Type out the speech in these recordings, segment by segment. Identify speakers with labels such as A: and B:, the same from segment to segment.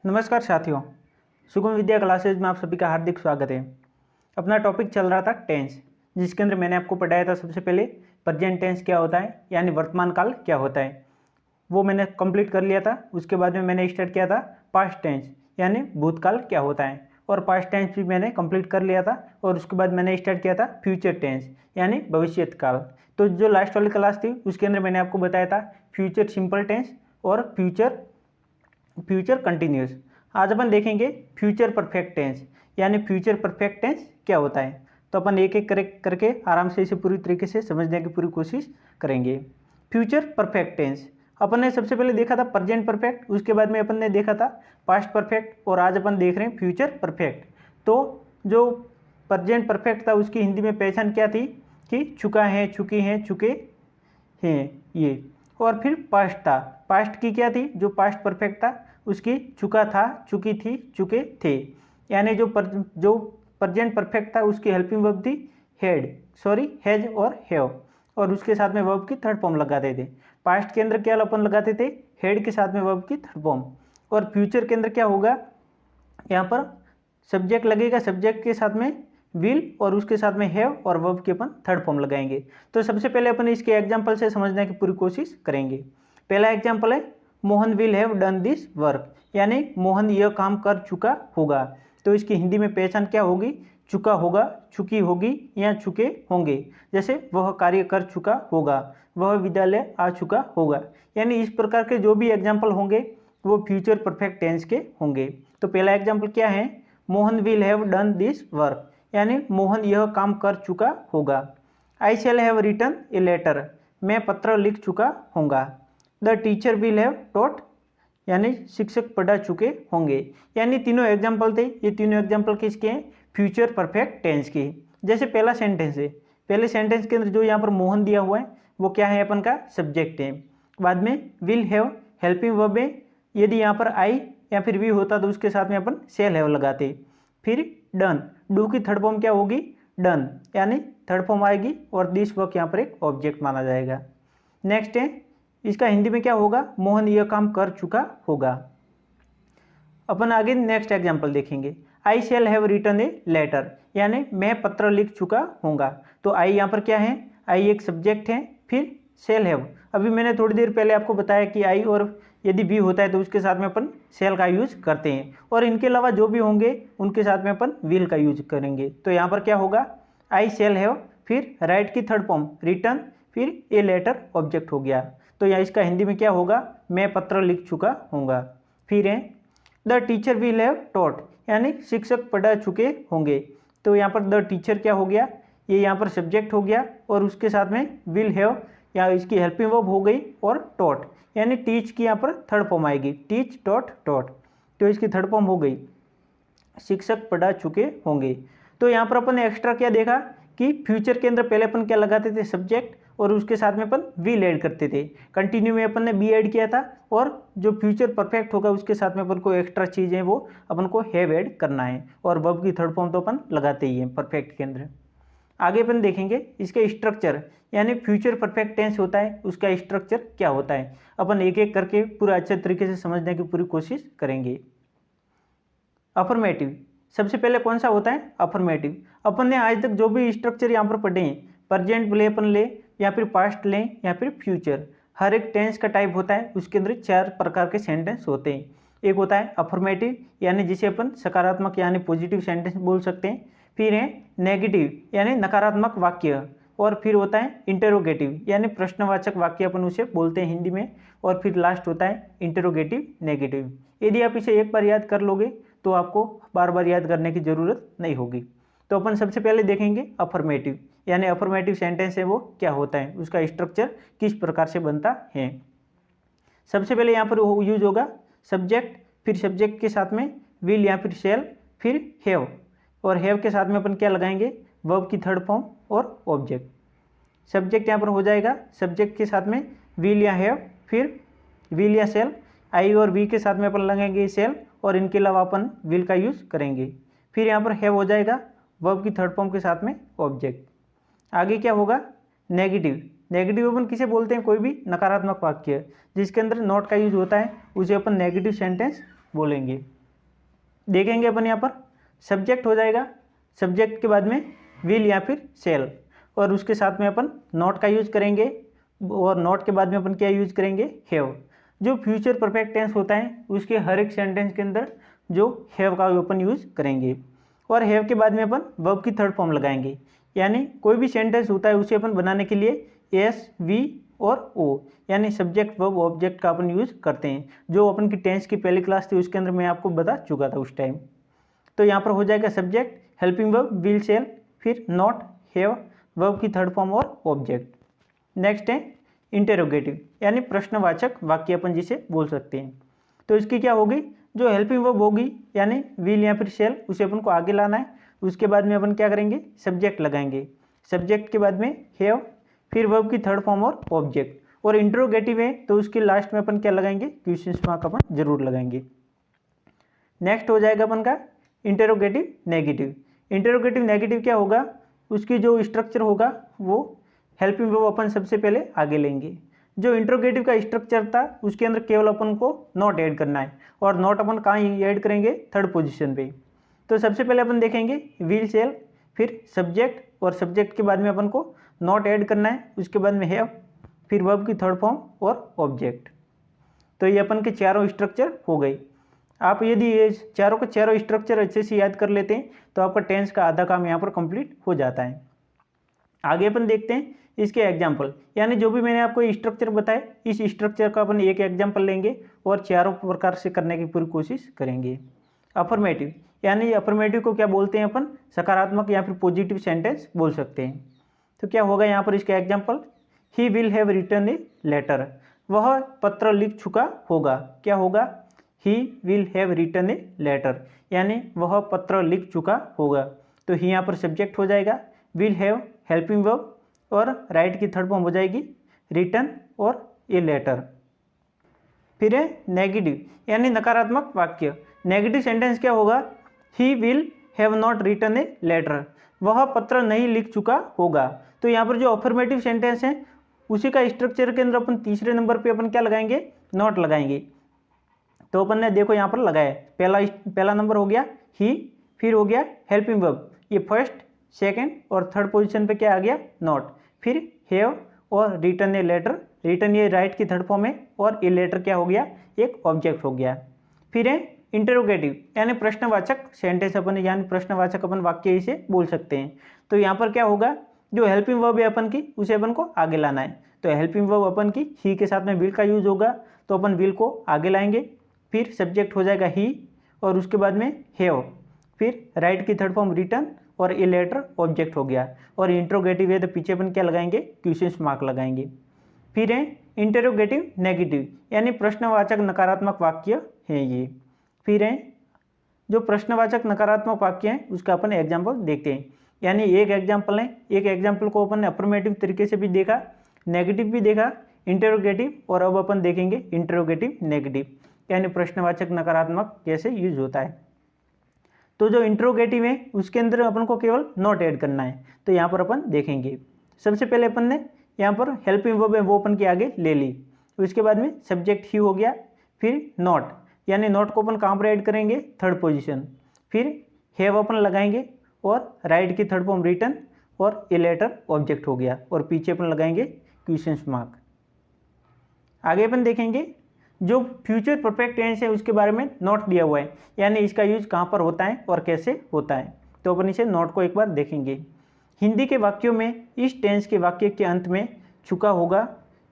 A: नमस्कार साथियों, सुगम विद्या क्लासेज में आप सभी का हार्दिक स्वागत है। अपना टॉपिक चल रहा था टेंस, जिसके अंदर मैंने आपको पढ़ाया था सबसे पहले प्रेजेंट टेंस क्या होता है, यानी वर्तमान काल क्या होता है, वो मैंने कंप्लीट कर लिया था। उसके बाद में मैंने स्टार्ट किया था पास्ट टेंस, यानी भूतकाल क्या होता है, और पास्ट टेंस भी मैंने कंप्लीट कर लिया था। और उसके बाद मैंने स्टार्ट किया था फ्यूचर टेंस, यानी भविष्यत काल। तो जो लास्ट वाली क्लास थी उसके अंदर मैंने आपको बताया था फ्यूचर सिंपल टेंस और फ्यूचर कंटिन्यूस। आज अपन देखेंगे फ्यूचर परफेक्ट टेंस, यानी फ्यूचर परफेक्ट टेंस क्या होता है। तो अपन एक एक करके आराम से इसे पूरी तरीके से समझने की पूरी कोशिश करेंगे। फ्यूचर परफेक्ट टेंस अपन ने सबसे पहले देखा था प्रेजेंट परफेक्ट, उसके बाद में अपन ने देखा था पास्ट परफेक्ट, और आज अपन देख रहे हैं फ्यूचर परफेक्ट। तो जो प्रेजेंट परफेक्ट था उसकी हिंदी में पहचान क्या थी कि चुका है, चुकी हैं, चुके हैं ये। और फिर पास्ट था, पास्ट की क्या थी, जो पास्ट परफेक्ट था उसकी चुका था, चुकी थी, चुके थे। यानी जो प्रेजेंट परफेक्ट था उसकी हेल्पिंग वर्ब थी हैज और हैव, और उसके साथ में वर्ब की थर्ड फॉर्म लगाते थे। पास्ट के अंदर क्या अपन लगाते थे, हैड के साथ में वर्ब की थर्ड फॉर्म। और फ्यूचर के अंदर क्या होगा, यहाँ पर सब्जेक्ट लगेगा, सब्जेक्ट के साथ में विल और उसके साथ में हैव और वर्ब के अपन थर्ड फॉर्म लगाएंगे। तो सबसे पहले अपन इसके एग्जांपल से समझने की पूरी कोशिश करेंगे। पहला एग्जांपल है Mohan will have done this work, यानी मोहन यह काम कर चुका होगा। तो इसकी हिंदी में पहचान क्या होगी, चुका होगा, चुकी होगी या चुके होंगे। जैसे वह कार्य कर चुका होगा, वह विद्यालय आ चुका होगा। यानी इस प्रकार के जो भी एग्जाम्पल होंगे वो फ्यूचर परफेक्ट टेंस के होंगे। तो पहला एग्जाम्पल क्या है, Mohan will have done this work, यानी मोहन यह काम कर चुका होगा। I shall have written a letter, मैं पत्र लिख चुका होऊंगा। The teacher will have taught, यानी शिक्षक पढ़ा चुके होंगे। यानी तीनों एग्जाम्पल थे, ये तीनों एग्जाम्पल किसके हैं, फ्यूचर परफेक्ट टेंस के। जैसे पहला सेंटेंस है, पहले सेंटेंस के अंदर जो यहाँ पर मोहन दिया हुआ है वो क्या है, अपन का सब्जेक्ट है। बाद में विल हैव हेल्पिंग वर्ब है, यदि यहाँ पर आई या फिर वी होता तो उसके साथ में अपन शैल हैव लगाते। फिर डन, डू की थर्ड फॉर्म क्या होगी, डन, यानी थर्ड फॉर्म आएगी, और दिस वर्क यहाँ पर एक ऑब्जेक्ट माना जाएगा। नेक्स्ट है, इसका हिंदी में क्या होगा, मोहन यह काम कर चुका होगा। अपन आगे नेक्स्ट एग्जाम्पल देखेंगे। I shall have written a letter, यानी मैं पत्र लिख चुका होऊंगा। तो आई यहाँ पर क्या है, आई एक सब्जेक्ट है। फिर शैल हैव, अभी मैंने थोड़ी देर पहले आपको बताया कि आई और यदि बी होता है तो उसके साथ में अपन शैल का यूज करते हैं, और इनके अलावा जो भी होंगे उनके साथ में अपन विल का यूज करेंगे। तो यहाँ पर क्या होगा, आई शैल हैव, फिर राइट की थर्ड फॉर्म रिटन, फिर ए लेटर ऑब्जेक्ट हो गया। तो यहाँ इसका हिंदी में क्या होगा, मैं पत्र लिख चुका होऊंगा। फिर है the teacher will have taught, यानी शिक्षक पढ़ा चुके होंगे। तो यहाँ पर द टीचर क्या हो गया, ये यहाँ पर सब्जेक्ट हो गया, और उसके साथ में विल हैव या इसकी हेल्पिंग वर्ब हो गई, और टॉट, यानी टीच की यहाँ पर थर्ड फॉर्म आएगी, टीच टॉट टॉट। तो इसकी थर्ड फॉर्म हो गई, शिक्षक पढ़ा चुके होंगे। तो यहाँ पर अपन ने एक्स्ट्रा क्या देखा कि फ्यूचर के अंदर पहले अपन क्या लगाते थे, सब्जेक्ट, और उसके साथ में अपन विल ऐड करते थे। कंटिन्यू में अपन ने बी ऐड किया था, और जो फ्यूचर परफेक्ट होगा उसके साथ में अपन को एक्स्ट्रा चीज़ है वो अपन को हैव ऐड करना है, और वर्ब की थर्ड फॉर्म तो अपन लगाते ही हैं परफेक्ट के अंदर। आगे अपन देखेंगे इसके स्ट्रक्चर, यानी फ्यूचर परफेक्ट टेंस होता है उसका स्ट्रक्चर क्या होता है। अपन एक एक करके पूरा अच्छे तरीके से समझने की पूरी कोशिश करेंगे। अफर्मेटिव, सबसे पहले कौन सा होता है, अफर्मेटिव। अपन ने आज तक जो भी स्ट्रक्चर यहाँ पर पढ़े हैं, प्रेजेंट ले अपन ले, या फिर पास्ट लें, या फिर फ्यूचर, हर एक टेंस का टाइप होता है, उसके अंदर 4 प्रकार के सेंटेंस होते हैं। एक होता है अफर्मेटिव, यानी जिसे अपन सकारात्मक यानी पॉजिटिव सेंटेंस बोल सकते हैं। फिर है नेगेटिव, यानी नकारात्मक वाक्य। और फिर होता है इंटरोगेटिव, यानी प्रश्नवाचक वाक्य अपन उसे बोलते हैं हिंदी में। और फिर लास्ट होता है इंटरोगेटिव नेगेटिव। यदि आप इसे एक बार याद कर लोगे तो आपको बार बार याद करने की ज़रूरत नहीं होगी। तो अपन सबसे पहले देखेंगे अफर्मेटिव, यानी अफर्मेटिव सेंटेंस है वो क्या होता है, उसका स्ट्रक्चर किस प्रकार से बनता है। सबसे पहले यहाँ पर यूज होगा सब्जेक्ट, फिर सब्जेक्ट के साथ में विल या फिर शैल, फिर हैव, और हैव के साथ में अपन क्या लगाएंगे, वर्ब की थर्ड फॉर्म और ऑब्जेक्ट। सब्जेक्ट यहाँ पर हो जाएगा, सब्जेक्ट के साथ में विल या हैव, फिर विल या शैल, आई और वी के साथ में अपन लगाएंगे शैल, और इनके अलावा अपन विल का यूज़ करेंगे। फिर यहाँ पर हैव हो जाएगा, वर्ब की थर्ड फॉर्म के साथ में ऑब्जेक्ट। आगे क्या होगा, नेगेटिव। नेगेटिव अपन किसे बोलते हैं, कोई भी नकारात्मक वाक्य जिसके अंदर नॉट का यूज होता है उसे अपन नेगेटिव सेंटेंस बोलेंगे। देखेंगे अपन यहाँ पर सब्जेक्ट हो जाएगा, सब्जेक्ट के बाद में विल या फिर शेल, और उसके साथ में अपन नॉट का यूज करेंगे, और नॉट के बाद में अपन क्या यूज करेंगे, हैव। जो फ्यूचर परफेक्ट टेंस होता है उसके हर एक सेंटेंस के अंदर जो हैव का अपन यूज करेंगे, और हैव के बाद में अपन वर्ब की थर्ड फॉर्म लगाएंगे। यानी कोई भी सेंटेंस होता है उसे अपन बनाने के लिए एस, वी और ओ यानी सब्जेक्ट वर्ब ऑब्जेक्ट का अपन यूज करते हैं। जो अपन की टेंस की पहली क्लास थी उसके अंदर मैं आपको बता चुका था उस टाइम। तो यहाँ पर हो जाएगा subject, helping verb, will, shall, फिर नॉट, हैव, वर्ब की थर्ड फॉर्म और ऑब्जेक्ट। नेक्स्ट है इंटेरोगेटिव यानी प्रश्नवाचक वाक्य अपन जिसे बोल सकते हैं। तो इसकी क्या होगी, जो हेल्पिंग वर्ब होगी यानी विल या फिर शेल उसे अपन को आगे लाना है। उसके बाद में अपन क्या करेंगे, सब्जेक्ट लगाएंगे, सब्जेक्ट के बाद में हैव, फिर वर्ब की थर्ड फॉर्म और ऑब्जेक्ट। और इंटरोगेटिव है तो उसके लास्ट में अपन क्या लगाएंगे, क्वेश्चन मार्क अपन जरूर लगाएंगे। नेक्स्ट हो जाएगा अपन का इंटेरोगेटिव नेगेटिव। इंटेरोगेटिव नेगेटिव क्या होगा, उसकी जो स्ट्रक्चर होगा वो हेल्पिंग वर्ब अपन सबसे पहले आगे लेंगे। जो इंटरोगेटिव का स्ट्रक्चर था उसके अंदर केवल अपन को नॉट ऐड करना है, और नॉट अपन कहाँ ऐड करेंगे, थर्ड पोजीशन पे। तो सबसे पहले अपन देखेंगे विल, शेल, फिर सब्जेक्ट, और सब्जेक्ट के बाद में अपन को नॉट ऐड करना है, उसके बाद में हैव, फिर वर्ब की थर्ड फॉर्म और ऑब्जेक्ट। तो ये अपन के चारों स्ट्रक्चर हो गए। आप यदि ये चारों के चारों स्ट्रक्चर अच्छे से याद कर लेते हैं तो आपका टेंस का आधा काम यहाँ पर कंप्लीट हो जाता है। आगे अपन देखते हैं इसके एग्जाम्पल, यानी जो भी मैंने आपको स्ट्रक्चर बताए इस स्ट्रक्चर का अपन एक एग्जाम्पल लेंगे और चारों प्रकार से करने की पूरी कोशिश करेंगे। अफर्मेटिव यानी अफर्मेटिव को क्या बोलते हैं अपन, सकारात्मक या फिर पॉजिटिव सेंटेंस बोल सकते हैं। तो क्या होगा यहाँ पर इसका example, he will have written a letter, वह पत्र लिख चुका होगा। क्या होगा, he will have written a letter यानी वह पत्र लिख चुका होगा। तो ही यहाँ पर सब्जेक्ट हो जाएगा, विल हैव हेल्पिंग वर्ब, और राइट की थर्ड फॉर्म हो जाएगी रिटन और ए लेटर। फिर है नेगेटिव यानी नकारात्मक वाक्य। नेगेटिव सेंटेंस क्या होगा, he will have not written a letter, वह पत्र नहीं लिख चुका होगा। तो यहाँ पर जो अफर्मेटिव सेंटेंस है उसी का स्ट्रक्चर के अंदर अपन तीसरे नंबर पे अपन क्या लगाएंगे, नॉट लगाएंगे। तो अपन ने देखो यहाँ पर लगाया, पहला नंबर हो गया ही, फिर हो गया हेल्पिंग वर्ब, ये फर्स्ट, सेकंड और थर्ड पोजीशन पे क्या आ गया, नॉट, फिर हैव और रिटन ए लेटर, रिटन ये राइट की थर्ड फॉर्म है, और ए लेटर क्या हो गया, एक ऑब्जेक्ट हो गया। फिर है इंटरोगेटिव यानी प्रश्नवाचक सेंटेंस अपन यानी प्रश्नवाचक अपन वाक्य इसे बोल सकते हैं। तो यहाँ पर क्या होगा, जो हेल्पिंग वर्ब है अपन की उसे अपन को आगे लाना है। तो हेल्पिंग वर्ब अपन की ही के साथ में विल का यूज होगा, तो अपन विल को आगे लाएंगे, फिर सब्जेक्ट हो जाएगा ही, और उसके बाद में हैव, फिर राइट की थर्ड फॉर्म रिटन, और ए लेटर ऑब्जेक्ट हो गया। और इंटरोगेटिव है तो पीछे अपन क्या लगाएंगे, क्वेश्चन मार्क लगाएंगे। फिर है इंटरोगेटिव नेगेटिव यानी प्रश्नवाचक नकारात्मक वाक्य है ये। फिर है जो प्रश्नवाचक नकारात्मक वाक्य है उसका अपन एग्जाम्पल देखते हैं। यानी एक एग्जाम्पल है, एक एग्जाम्पल को अपन अफर्मेटिव तरीके से भी देखा, नेगेटिव भी देखा, इंटरोगेटिव, और अब अपन देखेंगे इंटरोगेटिव नेगेटिव यानी प्रश्नवाचक नकारात्मक कैसे यूज होता है। तो जो इंटरोगेटिव है उसके अंदर अपन को केवल नॉट ऐड करना है। तो यहाँ पर अपन देखेंगे, सबसे पहले अपन ने यहाँ पर हेल्पिंग वर्ब है वो अपन के आगे ले ली, उसके बाद में सब्जेक्ट ही हो गया, फिर नॉट यानी नॉट को अपन कहाँ पर ऐड करेंगे, थर्ड पोजीशन, फिर हैव अपन लगाएंगे, और राइट की थर्ड फॉर्म रिटन, और ए लेटर ऑब्जेक्ट हो गया, और पीछे अपन लगाएंगे क्वेश्चन मार्क। आगे अपन देखेंगे जो फ्यूचर परफेक्ट टेंस है उसके बारे में नोट दिया हुआ है, यानी इसका यूज कहाँ पर होता है और कैसे होता है। तो अपन इसे नोट को एक बार देखेंगे। हिंदी के वाक्यों में इस टेंस के वाक्य के अंत में चुका होगा,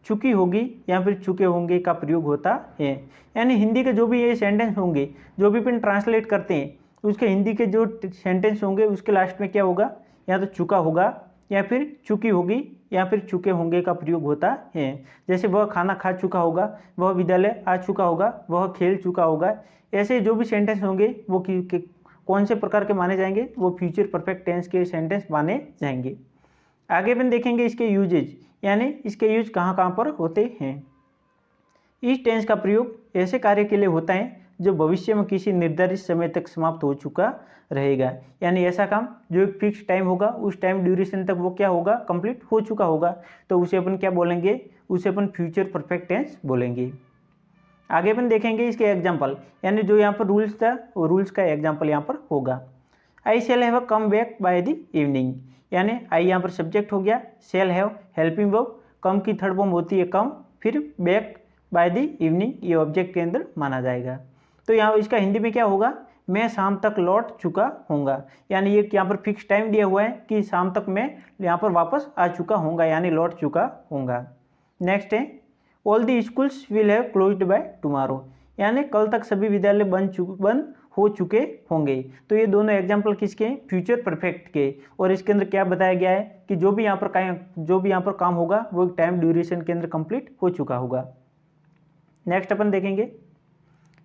A: चुकी होगी या फिर चुके होंगे का प्रयोग होता है। यानी हिंदी के जो भी ये सेंटेंस होंगे, जो भी अपन ट्रांसलेट करते हैं, उसके हिंदी के जो सेंटेंस होंगे उसके लास्ट में क्या होगा, या तो चुका होगा या फिर चुकी होगी या फिर चुके होंगे का प्रयोग होता है। जैसे वह खाना खा चुका होगा, वह विद्यालय आ चुका होगा, वह खेल चुका होगा। ऐसे जो भी सेंटेंस होंगे वो कौन से प्रकार के माने जाएंगे, वो फ्यूचर परफेक्ट टेंस के सेंटेंस माने जाएंगे। आगे अपन देखेंगे इसके यूजेज, यानी इसके यूज कहाँ कहाँ पर होते हैं। इस टेंस का प्रयोग ऐसे कार्य के लिए होता है जो भविष्य में किसी निर्धारित समय तक समाप्त हो चुका रहेगा। यानी ऐसा काम जो एक फिक्स टाइम होगा, उस टाइम ड्यूरेशन तक वो क्या होगा, कंप्लीट हो चुका होगा, तो उसे अपन क्या बोलेंगे, उसे अपन फ्यूचर परफेक्ट टेंस बोलेंगे। आगे अपन देखेंगे इसके एग्जाम्पल, यानी जो यहाँ पर रूल्स था वो रूल्स का एग्जाम्पल यहाँ पर होगा। I shall have come back by the evening, यानी आई यहाँ पर सब्जेक्ट हो गया, shall have helping verb, come की थर्ड फॉर्म होती है कम, फिर बैक बाय द इवनिंग ये ऑब्जेक्ट के अंदर माना जाएगा। तो यहाँ इसका हिंदी में क्या होगा, मैं शाम तक लौट चुका होऊंगा, यानी ये यहाँ पर फिक्स टाइम दिया हुआ है कि शाम तक मैं यहाँ पर वापस आ चुका होऊंगा, यानी लौट चुका होऊंगा। नेक्स्ट है all the schools will have closed by tomorrow, यानी कल तक सभी विद्यालय बंद हो चुके होंगे। तो ये दोनों एग्जाम्पल किसके हैं, फ्यूचर परफेक्ट के, और इसके अंदर क्या बताया गया है कि जो भी यहाँ पर काम होगा वो एक टाइम ड्यूरेशन के अंदर कंप्लीट हो चुका होगा। नेक्स्ट अपन देखेंगे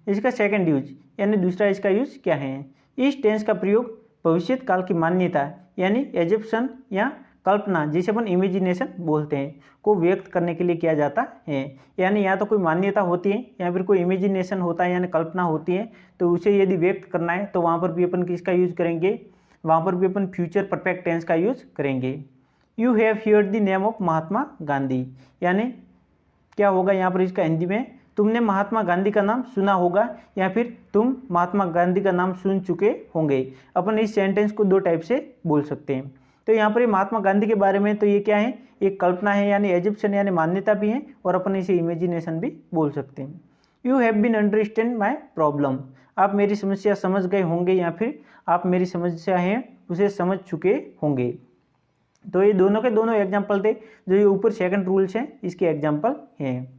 A: इसका सेकंड यूज, यानी दूसरा इसका यूज क्या है। इस टेंस का प्रयोग भविष्य काल की मान्यता यानी एजप्शन या कल्पना, जिसे अपन इमेजिनेशन बोलते हैं, को व्यक्त करने के लिए किया जाता है। यानी या तो कोई मान्यता होती है या फिर कोई इमेजिनेशन होता है, यानी कल्पना होती है, तो उसे यदि व्यक्त करना है तो वहाँ पर भी अपन किसका यूज करेंगे, वहाँ पर भी अपन फ्यूचर परफेक्ट टेंस का यूज करेंगे। You have heard the name of Mahatma Gandhi, यानी क्या होगा यहाँ पर इसका हिंदी में, तुमने महात्मा गांधी का नाम सुना होगा या फिर तुम महात्मा गांधी का नाम सुन चुके होंगे। अपन इस सेंटेंस को दो टाइप से बोल सकते हैं। तो यहाँ पर ये महात्मा गांधी के बारे में तो ये क्या है, एक कल्पना है, यानी एजिप्शन यानी मान्यता भी है, और अपन इसे इमेजिनेशन भी बोल सकते हैं। You have been understand my problem, आप मेरी समस्या समझ गए होंगे या फिर आप मेरी समस्या है उसे समझ चुके होंगे। तो ये दोनों के दोनों एग्जाम्पल थे, जो ये ऊपर सेकंड रूल्स हैं इसके एग्जाम्पल हैं।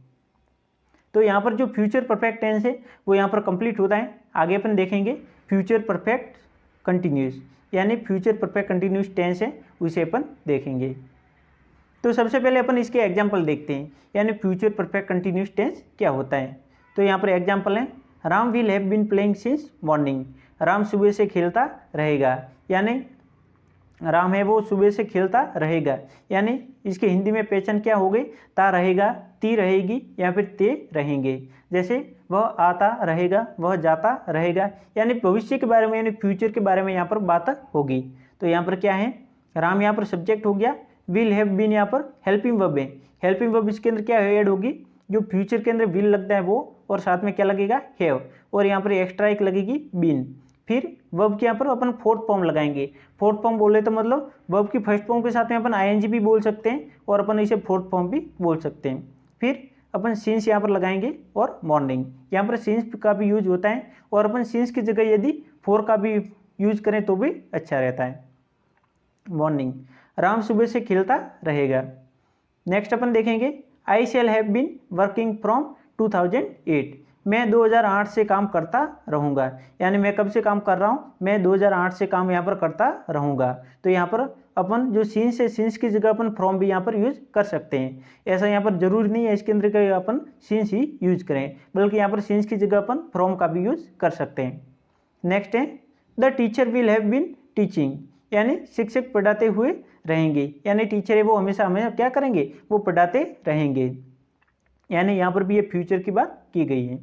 A: तो यहाँ पर जो फ्यूचर परफेक्ट टेंस है वो यहाँ पर कंप्लीट होता है। आगे अपन देखेंगे फ्यूचर परफेक्ट कंटिन्यूस, यानी फ्यूचर परफेक्ट कंटिन्यूस टेंस है उसे अपन देखेंगे। तो सबसे पहले अपन इसके एग्जाम्पल देखते हैं, यानी फ्यूचर परफेक्ट कंटिन्यूस टेंस क्या होता है। तो यहाँ पर एग्जाम्पल है, Ram will have been playing since morning, Ram सुबह से खेलता रहेगा, यानी राम है वो सुबह से खेलता रहेगा, यानी इसके हिंदी में पहचान क्या हो गई, ता रहेगा, ती रहेगी या फिर ते रहेंगे। जैसे वह आता रहेगा, वह जाता रहेगा, यानी भविष्य के बारे में यानी फ्यूचर के बारे में यहाँ पर बात होगी। तो यहाँ पर क्या है, राम यहाँ पर सब्जेक्ट हो गया, विल हैव बीन यहाँ पर हेल्पिंग वर्ब है, हेल्पिंग वर्ब इसके अंदर क्या ऐड होगी, जो फ्यूचर के अंदर विल लगता है वो, और साथ में क्या लगेगा हैव, और यहाँ पर एक्स्ट्रा एक लगेगी बीन। फिर वर्ब के यहाँ पर अपन फोर्थ फॉर्म लगाएंगे। फोर्थ फॉर्म बोले तो मतलब वर्ब की फर्स्ट फॉर्म के साथ में अपन आईएनजी भी बोल सकते हैं और अपन इसे फोर्थ फॉर्म भी बोल सकते हैं। फिर अपन सिंस यहाँ पर लगाएंगे और मॉर्निंग, यहाँ पर सिंस का भी यूज होता है, और अपन सिंस की जगह यदि फॉर का भी यूज करें तो भी अच्छा रहता है। मॉर्निंग, राम सुबह से खेलता रहेगा। नेक्स्ट अपन देखेंगे, I shall have been working from 2008, मैं 2008 से काम करता रहूँगा, यानी मैं कब से काम कर रहा हूँ, मैं 2008 से काम यहाँ पर करता रहूँगा। तो यहाँ पर अपन जो सिंस है, सिंस की जगह अपन फ्रॉम भी यहाँ पर यूज कर सकते हैं। ऐसा यहाँ पर जरूरी नहीं है इसके अंदर का अपन सिंस ही यूज करें, बल्कि यहाँ पर सिंस की जगह अपन फ्रॉम का भी यूज कर सकते हैं। नेक्स्ट है, the teacher will have been teaching, यानी शिक्षक पढ़ाते हुए रहेंगे, यानी टीचर है वो हमेशा हमें क्या करेंगे, वो पढ़ाते रहेंगे, यानी यहाँ पर भी ये फ्यूचर की बात की गई है।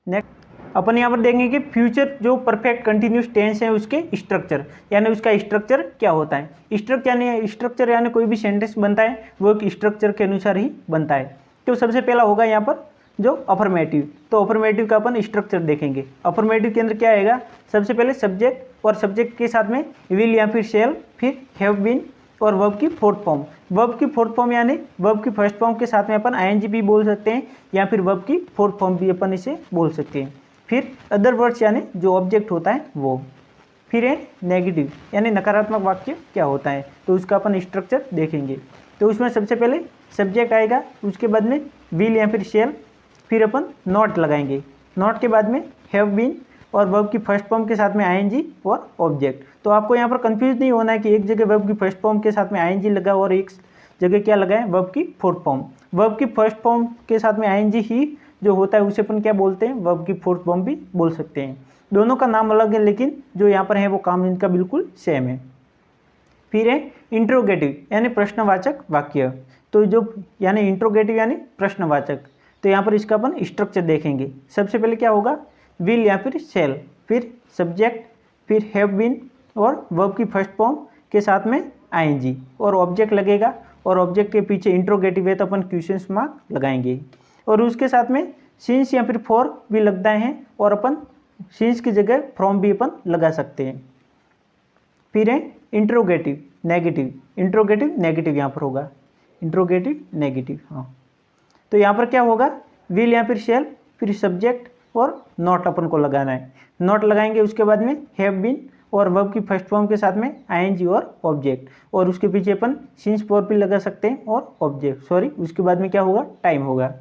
A: नेक्स्ट अपन यहाँ पर देखेंगे कि फ्यूचर जो परफेक्ट कंटिन्यूस टेंस है उसके स्ट्रक्चर, यानी उसका स्ट्रक्चर क्या होता है। स्ट्रक्चर यानी कोई भी सेंटेंस बनता है वो एक स्ट्रक्चर के अनुसार ही बनता है। तो सबसे पहला होगा यहाँ पर जो अफर्मेटिव, तो अफर्मेटिव का अपन स्ट्रक्चर देखेंगे। अफर्मेटिव के अंदर क्या आएगा, सबसे पहले सब्जेक्ट, और सब्जेक्ट के साथ में विल या फिर शैल, फिर हैव बीन, और वर्ब की फोर्थ फॉर्म। वर्ब की फोर्थ फॉर्म यानी वर्ब की फर्स्ट फॉर्म के साथ में अपन आईएनजी भी बोल सकते हैं, या फिर वर्ब की फोर्थ फॉर्म भी अपन इसे बोल सकते हैं। फिर अदर वर्ड्स यानी जो ऑब्जेक्ट होता है वो। फिर है नेगेटिव, यानी नकारात्मक वाक्य क्या होता है, तो उसका अपन स्ट्रक्चर देखेंगे। तो उसमें सबसे पहले सब्जेक्ट आएगा, उसके बाद में विल या फिर शैल, फिर अपन नॉट लगाएंगे, नॉट के बाद में हैव बीन, और वर्ब की फर्स्ट फॉर्म के साथ में आईएनजी और ऑब्जेक्ट। तो आपको यहाँ पर कंफ्यूज नहीं होना है कि एक जगह वर्ब की फर्स्ट फॉर्म के साथ में आईएनजी लगा और एक जगह क्या लगा है, वर्ब की फोर्थ फॉर्म। वर्ब की फर्स्ट फॉर्म के साथ में आईएनजी ही जो होता है उसे अपन क्या बोलते हैं, वर्ब की फोर्थ फॉर्म भी बोल सकते हैं। दोनों का नाम अलग है, लेकिन जो यहाँ पर है वो काम इनका बिल्कुल सेम है। फिर है इंट्रोगेटिव, यानी प्रश्नवाचक वाक्य। तो जो यानी इंट्रोगेटिव यानी प्रश्नवाचक, तो यहाँ पर इसका अपन स्ट्रक्चर देखेंगे। सबसे पहले क्या होगा, विल या फिर शैल, फिर सब्जेक्ट, फिर हैव बीन, और वर्ब की फर्स्ट फॉर्म के साथ में आईएनजी और ऑब्जेक्ट लगेगा, और ऑब्जेक्ट के पीछे इंट्रोगेटिव है तो अपन क्वेश्चन मार्क लगाएंगे, और उसके साथ में सिंस या फिर फॉर भी लगता है और अपन सिंस की जगह फ्रॉम भी अपन लगा सकते हैं। फिर है इंट्रोगेटिव नेगेटिव यहाँ पर होगा, इंट्रोगेटिव नेगेटिव। हाँ, तो यहाँ पर क्या होगा, विल या फिर शेल, फिर सब्जेक्ट और नॉट अपन को लगाना है। नॉट लगाएंगे, उसके बाद में हैव बीन और वर्ब की फर्स्ट फॉर्म के साथ में आईएनजी और ऑब्जेक्ट, और उसके पीछे अपन सिंस फॉर भी लगा सकते हैं और ऑब्जेक्ट, सॉरी उसके बाद में क्या होगा, टाइम होगा।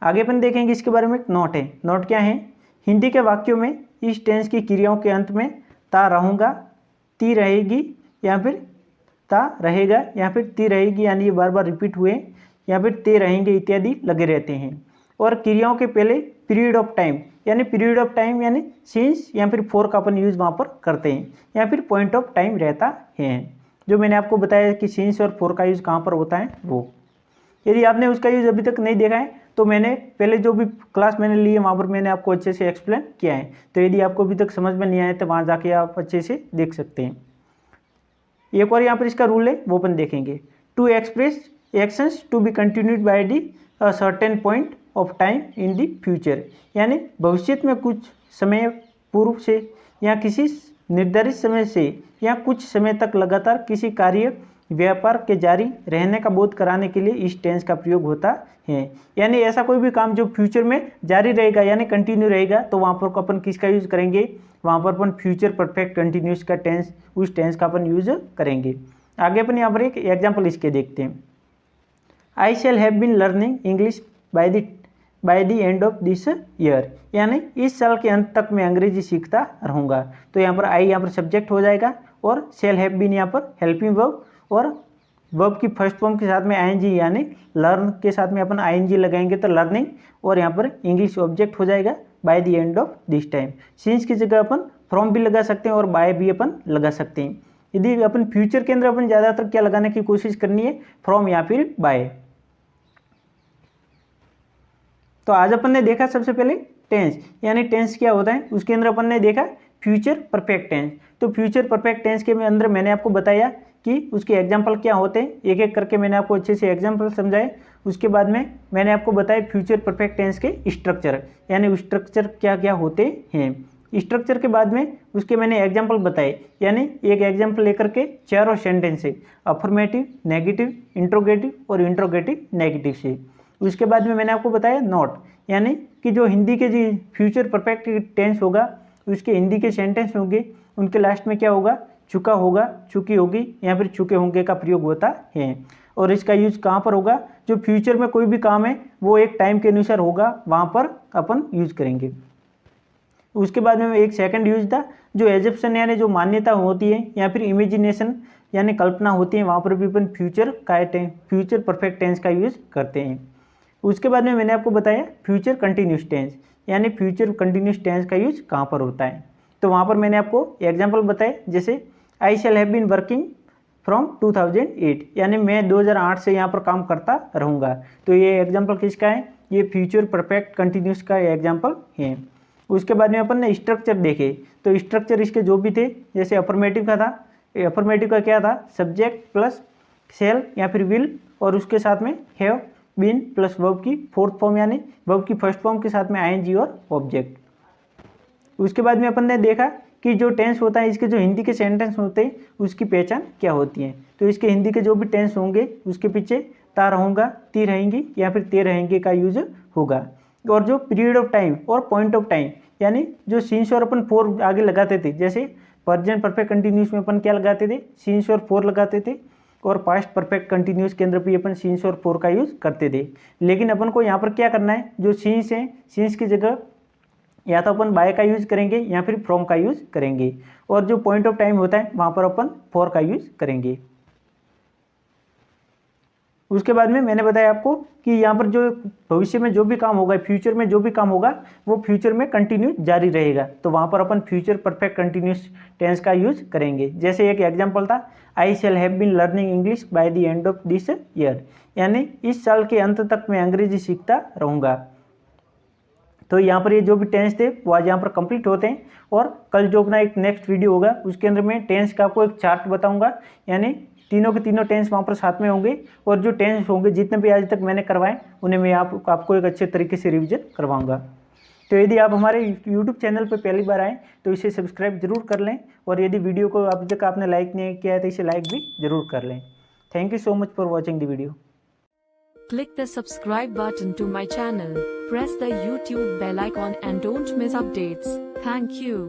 A: आगे अपन देखेंगे इसके बारे में। नॉट है, नॉट क्या है, हिंदी के वाक्यों में इस टेंस की क्रियाओं के अंत में ता रहूँगा, ती रहेगी या फिर ता रहेगा या फिर ती रहेगी, यानी ये बार बार रिपीट हुए, या फिर ते रहेंगे इत्यादि लगे रहते हैं। और क्रियाओं के पहले पीरियड ऑफ टाइम यानी सिंस या फिर फॉर का अपन यूज़ वहाँ पर करते हैं, या फिर पॉइंट ऑफ टाइम रहता है, जो मैंने आपको बताया कि सिंस और फॉर का यूज़ कहाँ पर होता है वो। यदि आपने उसका यूज़ अभी तक नहीं देखा है तो मैंने पहले जो भी क्लास मैंने ली है वहाँ पर मैंने आपको अच्छे से एक्सप्लेन किया है, तो यदि आपको अभी तक समझ में नहीं आया तो वहाँ जाके आप अच्छे से देख सकते हैं। एक और यहाँ पर इसका रूल है, वो अपन देखेंगे। To express actions to be continued by the a certain point of time in the future, यानी भविष्य में कुछ समय पूर्व से या किसी निर्धारित समय से या कुछ समय तक लगातार किसी कार्य व्यापार के जारी रहने का बोध कराने के लिए इस टेंस का प्रयोग होता है। यानी ऐसा कोई भी काम जो फ्यूचर में जारी रहेगा यानी कंटिन्यू रहेगा, तो वहाँ पर अपन किसका यूज़ करेंगे, वहाँ पर अपन फ्यूचर परफेक्ट कंटिन्यूस का टेंस, उस टेंस का अपन यूज करेंगे। आगे अपन यहाँ पर एक एग्जाम्पल इसके देखते हैं। I shall have been learning English by the end of this year, यानी इस साल के अंत तक मैं अंग्रेजी सीखता रहूँगा। तो यहाँ पर आई यहाँ पर सब्जेक्ट हो जाएगा और शैल हैव बीन यहाँ पर हेल्पिंग वर्ब, और वर्ब की फर्स्ट फॉर्म के साथ में आईएनजी यानी लर्न के साथ में अपन आईएनजी लगाएंगे तो लर्निंग, और यहाँ पर इंग्लिश ऑब्जेक्ट हो जाएगा bye the end of this time. Since की जगह अपन फ्रॉम भी लगा सकते हैं और बाय भी अपन लगा सकते हैं। यदि अपन फ्यूचर के अंदर अपन ज़्यादातर क्या लगाने की कोशिश करनी है, फ्रॉम या फिर बाय। तो आज अपन ने देखा सबसे पहले टेंस, यानी टेंस क्या होता है, उसके अंदर अपन ने देखा फ्यूचर परफेक्ट टेंस। तो फ्यूचर परफेक्ट टेंस के अंदर मैंने आपको बताया कि उसके एग्जाम्पल क्या होते हैं, एक एक करके मैंने आपको अच्छे से एग्जाम्पल समझाए। उसके बाद में मैंने आपको बताया फ्यूचर परफेक्ट टेंस के स्ट्रक्चर, यानी स्ट्रक्चर क्या क्या होते हैं। स्ट्रक्चर के बाद में उसके मैंने एग्जाम्पल बताए, यानी एक एग्जाम्पल लेकर के चारों सेंटेंस से, अफर्मेटिव, नेगेटिव, इंट्रोगेटिव और इंट्रोगेटिव नेगेटिव से। उसके बाद में मैंने आपको बताया नॉट, यानी कि जो हिंदी के जो फ्यूचर परफेक्ट टेंस होगा उसके हिंदी के सेंटेंस होंगे, उनके लास्ट में क्या होगा, चुका होगा, चुकी होगी या फिर चुके होंगे का प्रयोग होता है। और इसका यूज कहाँ पर होगा, जो फ्यूचर में कोई भी काम है वो एक टाइम के अनुसार होगा, वहाँ पर अपन यूज करेंगे। उसके बाद में एक सेकंड यूज था जो एजप्शन यानी जो मान्यता होती है या फिर इमेजिनेशन यानी कल्पना होती है, वहाँ पर भी अपन फ्यूचर परफेक्ट टेंस का यूज करते हैं। उसके बाद में मैंने आपको बताया फ्यूचर कंटिन्यूस टेंस, यानी फ्यूचर कंटिन्यूस टेंस का यूज कहाँ पर होता है। तो वहाँ पर मैंने आपको एग्जाम्पल बताए, जैसे I shall have been working from 2008, यानी मैं 2008 से यहाँ पर काम करता रहूँगा। तो ये एग्जाम्पल किसका है, ये फ्यूचर परफेक्ट कंटिन्यूस का एग्जाम्पल है। उसके बाद में अपन ने स्ट्रक्चर देखे, तो स्ट्रक्चर इसके जो भी थे, जैसे अफर्मेटिव का था, अफर्मेटिव का क्या था, सब्जेक्ट प्लस शैल या फिर विल, और उसके साथ में हैव बीन प्लस वर्ब की फोर्थ फॉर्म यानी वर्ब की फर्स्ट फॉर्म के साथ में आईएनजी और ऑब्जेक्ट। उसके बाद में अपन ने देखा कि जो टेंस होता है, इसके जो हिंदी के सेंटेंस होते हैं उसकी पहचान क्या होती है। तो इसके हिंदी के जो भी टेंस होंगे उसके पीछे ता रहूँगा, ती रहेंगी या फिर ते रहेंगे का यूज होगा। और जो पीरियड ऑफ टाइम और पॉइंट ऑफ टाइम, यानी जो सिंस और अपन फोर आगे लगाते थे, जैसे प्रेजेंट परफेक्ट कंटिन्यूस में अपन क्या लगाते थे, सिंस और फोर लगाते थे, और पास्ट परफेक्ट कंटिन्यूस के अंदर भी अपन सिंस और फोर का यूज करते थे। लेकिन अपन को यहाँ पर क्या करना है, जो सिंस है सिंस की जगह या तो अपन बाय का यूज करेंगे या फिर फ्रॉम का यूज करेंगे, और जो पॉइंट ऑफ टाइम होता है वहाँ पर अपन फॉर का यूज करेंगे। उसके बाद में मैंने बताया आपको कि यहाँ पर जो भविष्य में जो भी काम होगा, फ्यूचर में जो भी काम होगा वो फ्यूचर में कंटिन्यू जारी रहेगा, तो वहाँ पर अपन फ्यूचर परफेक्ट कंटिन्यूस टेंस का यूज करेंगे। जैसे एक एग्जांपल था, I shall have been learning English by the end of this year, यानी इस साल के अंत तक मैं अंग्रेजी सीखता रहूँगा। तो यहाँ पर ये जो भी टेंस थे वो आज यहाँ पर कंप्लीट होते हैं, और कल जो अपना एक नेक्स्ट वीडियो होगा उसके अंदर मैं टेंस का आपको एक चार्ट बताऊँगा, यानी तीनों के तीनों टेंस वहाँ पर साथ में होंगे और जो टेंस होंगे जितने भी आज तक मैंने करवाए उन्हें मैं आपको एक अच्छे तरीके से रिवीजन करवाऊंगा। तो यदि आप हमारे यूट्यूब चैनल पर पहली बार आएँ तो इसे सब्सक्राइब जरूर कर लें, और यदि वीडियो को अभी तक आपने लाइक नहीं किया है तो इसे लाइक भी जरूर कर लें। Thank you so much for watching the video.
B: Click the subscribe button to my channel, press the YouTube bell icon and don't miss updates. Thank you.